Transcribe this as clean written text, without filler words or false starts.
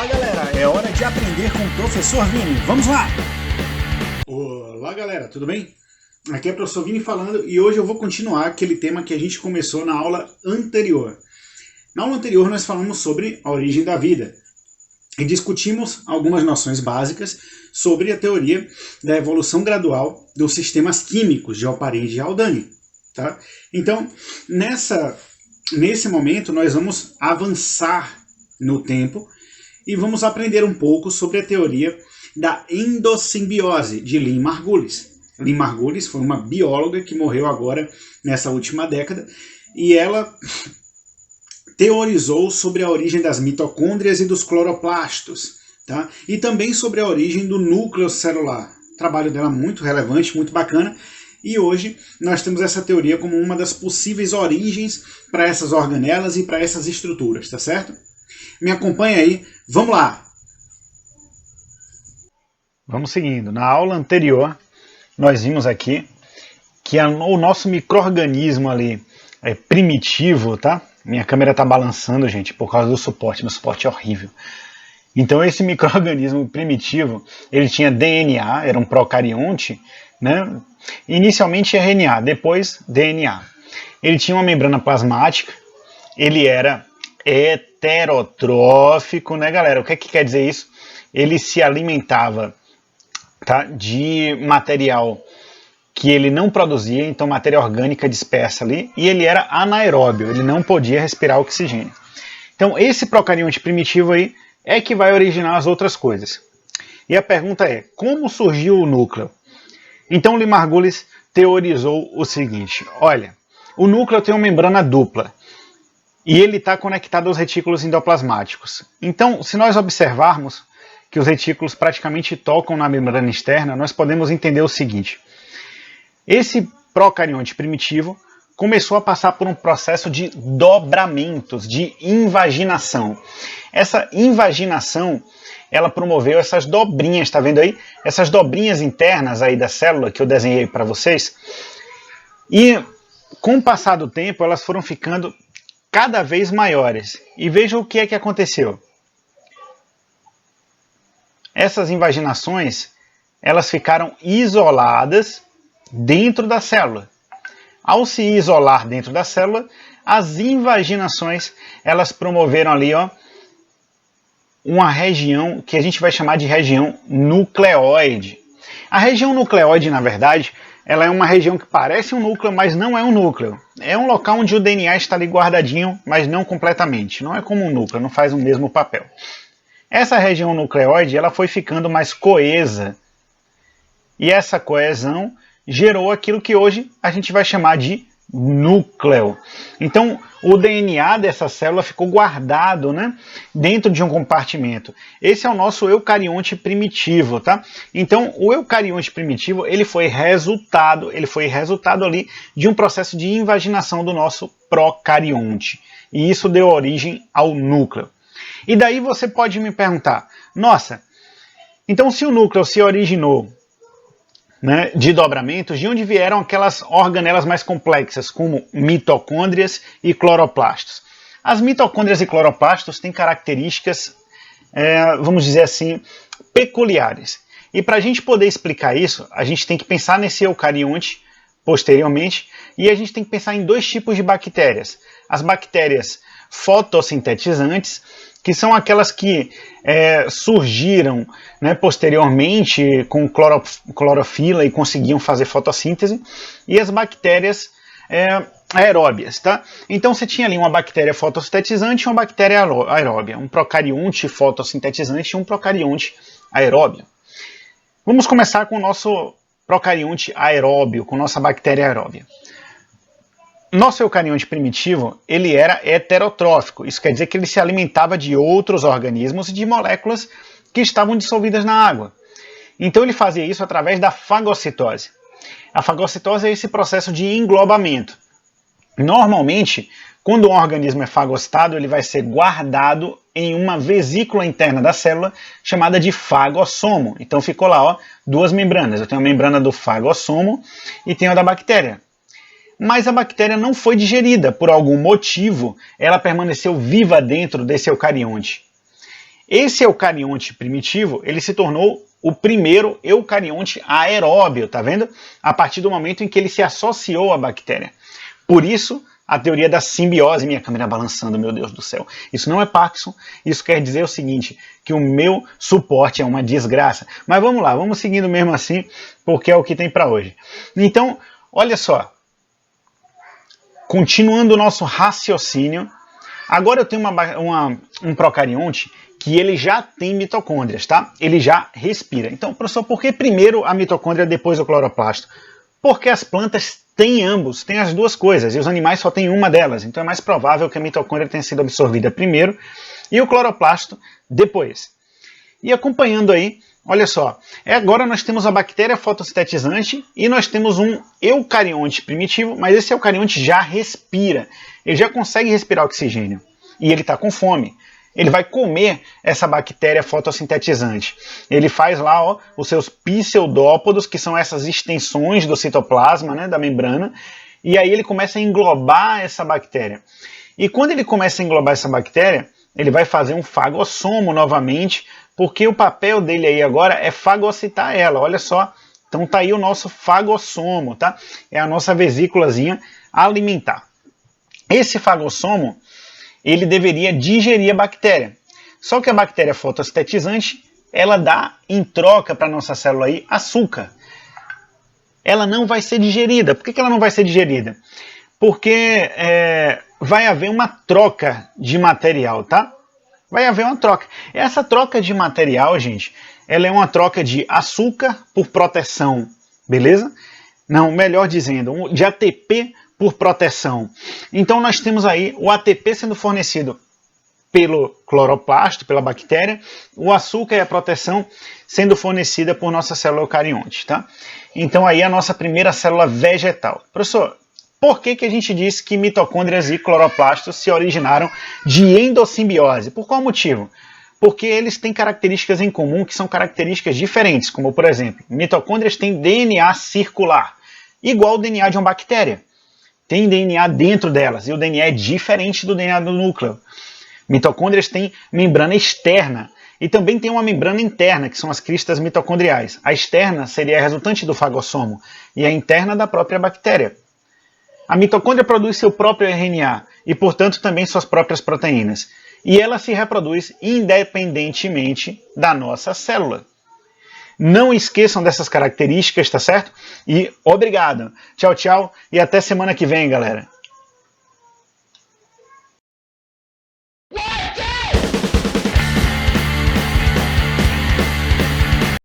Olá galera, é hora de aprender com o professor Vini. Vamos lá! Olá galera, tudo bem? Aqui é o professor Vini falando e hoje eu vou continuar aquele tema que a gente começou na aula anterior. Na aula anterior nós falamos sobre a origem da vida e discutimos algumas noções básicas sobre a teoria da evolução gradual dos sistemas químicos de Oparin e de Haldane. Tá? Então, nesse momento nós vamos avançar no tempo e vamos aprender um pouco sobre a teoria da endossimbiose de Lynn Margulis. Lynn Margulis foi uma bióloga que morreu agora nessa última década e ela teorizou sobre a origem das mitocôndrias e dos cloroplastos, tá? E também sobre a origem do núcleo celular. O trabalho dela é muito relevante, muito bacana, e hoje nós temos essa teoria como uma das possíveis origens para essas organelas e para essas estruturas, tá certo? Me acompanha aí, vamos lá! Vamos seguindo. Na aula anterior, nós vimos aqui que o nosso micro-organismo ali primitivo, tá? Minha câmera está balançando, gente, por causa do suporte. Meu suporte é horrível. Então, esse micro-organismo primitivo, ele tinha DNA, era um procarionte, né? Inicialmente RNA, depois DNA. Ele tinha uma membrana plasmática, ele era heterotrófico, né, galera? O que quer dizer isso? Ele se alimentava, tá, de material que ele não produzia, então matéria orgânica dispersa ali, e ele era anaeróbio, ele não podia respirar oxigênio. Então esse procarionte primitivo aí é que vai originar as outras coisas. E a pergunta é, como surgiu o núcleo? Então Lynn Margulis teorizou o seguinte, olha, o núcleo tem uma membrana dupla, e ele está conectado aos retículos endoplasmáticos. Então, se nós observarmos que os retículos praticamente tocam na membrana externa, nós podemos entender o seguinte. Esse procarionte primitivo começou a passar por um processo de dobramentos, de invaginação. Essa invaginação, ela promoveu essas dobrinhas, tá vendo aí? Essas dobrinhas internas aí da célula que eu desenhei para vocês. E com o passar do tempo, elas foram ficando cada vez maiores. E veja o que é que aconteceu. Essas invaginações, elas ficaram isoladas dentro da célula. Ao se isolar dentro da célula, as invaginações, elas promoveram ali, ó, uma região que a gente vai chamar de região nucleoide. A região nucleoide, na verdade, ela é uma região que parece um núcleo, mas não é um núcleo. É um local onde o DNA está ali guardadinho, mas não completamente. Não é como um núcleo, não faz o mesmo papel. Essa região nucleoide, ela foi ficando mais coesa. E essa coesão gerou aquilo que hoje a gente vai chamar de núcleo. Então, o DNA dessa célula ficou guardado, né, dentro de um compartimento. Esse é o nosso eucarionte primitivo, tá? Então, o eucarionte primitivo, ele foi resultado ali de um processo de invaginação do nosso procarionte. E isso deu origem ao núcleo. E daí você pode me perguntar, nossa, então se o núcleo se originou, né, de dobramentos, de onde vieram aquelas organelas mais complexas, como mitocôndrias e cloroplastos? As mitocôndrias e cloroplastos têm características, vamos dizer assim, peculiares. E para a gente poder explicar isso, a gente tem que pensar nesse eucarionte posteriormente, e a gente tem que pensar em dois tipos de bactérias. As bactérias fotossintetizantes, que são aquelas que surgiram, né, posteriormente com clorofila e conseguiam fazer fotossíntese, e as bactérias aeróbias. Tá? Então você tinha ali uma bactéria fotossintetizante e uma bactéria aeróbia, um procarionte fotossintetizante e um procarionte aeróbio. Vamos começar com o nosso procarionte aeróbio, com nossa bactéria aeróbia. Nosso eucarionte primitivo, ele era heterotrófico, isso quer dizer que ele se alimentava de outros organismos e de moléculas que estavam dissolvidas na água. Então ele fazia isso através da fagocitose. A fagocitose é esse processo de englobamento. Normalmente, quando um organismo é fagocitado, ele vai ser guardado em uma vesícula interna da célula chamada de fagossomo. Então ficou lá, ó, duas membranas. Eu tenho a membrana do fagossomo e tenho a da bactéria. Mas a bactéria não foi digerida, por algum motivo, ela permaneceu viva dentro desse eucarionte. Esse eucarionte primitivo, ele se tornou o primeiro eucarionte aeróbio, tá vendo? A partir do momento em que ele se associou à bactéria. Por isso, a teoria da simbiose, minha câmera balançando, meu Deus do céu. Isso não é Parkinson, isso quer dizer o seguinte, que o meu suporte é uma desgraça. Mas vamos lá, vamos seguindo mesmo assim, porque é o que tem para hoje. Então, olha só, continuando o nosso raciocínio, agora eu tenho um procarionte que ele já tem mitocôndrias, tá? Ele já respira. Então, professor, por que primeiro a mitocôndria, depois o cloroplasto? Porque as plantas têm ambos, têm as duas coisas, e os animais só têm uma delas. Então é mais provável que a mitocôndria tenha sido absorvida primeiro e o cloroplasto depois. E acompanhando aí, olha só, agora nós temos a bactéria fotossintetizante e nós temos um eucarionte primitivo, mas esse eucarionte já respira, ele já consegue respirar oxigênio e ele está com fome. Ele vai comer essa bactéria fotossintetizante. Ele faz lá ó, os seus pseudópodos, que são essas extensões do citoplasma, né, da membrana, e aí ele começa a englobar essa bactéria. E quando ele começa a englobar essa bactéria, ele vai fazer um fagossomo novamente, porque o papel dele aí agora é fagocitar ela, olha só. Então tá aí o nosso fagossomo, tá? É a nossa vesículazinha alimentar. Esse fagossomo, ele deveria digerir a bactéria. Só que a bactéria fotossintetizante, ela dá em troca para a nossa célula aí açúcar. Ela não vai ser digerida. Por que ela não vai ser digerida? Porque vai haver uma troca de material, tá? Vai haver uma troca. Essa troca de material, gente, ela é uma troca de açúcar por proteção, beleza? Não, melhor dizendo, de ATP por proteção. Então nós temos aí o ATP sendo fornecido pelo cloroplasto, pela bactéria, o açúcar e a proteção sendo fornecida por nossa célula eucarionte, tá? Então aí a nossa primeira célula vegetal. Professor, por que a gente disse que mitocôndrias e cloroplastos se originaram de endossimbiose? Por qual motivo? Porque eles têm características em comum que são características diferentes, como por exemplo, mitocôndrias têm DNA circular, igual ao DNA de uma bactéria. Tem DNA dentro delas, e o DNA é diferente do DNA do núcleo. Mitocôndrias têm membrana externa, e também tem uma membrana interna, que são as cristas mitocondriais. A externa seria a resultante do fagossomo, e a interna da própria bactéria. A mitocôndria produz seu próprio RNA, e portanto também suas próprias proteínas. E ela se reproduz independentemente da nossa célula. Não esqueçam dessas características, tá certo? E obrigado. Tchau, tchau e até semana que vem, galera.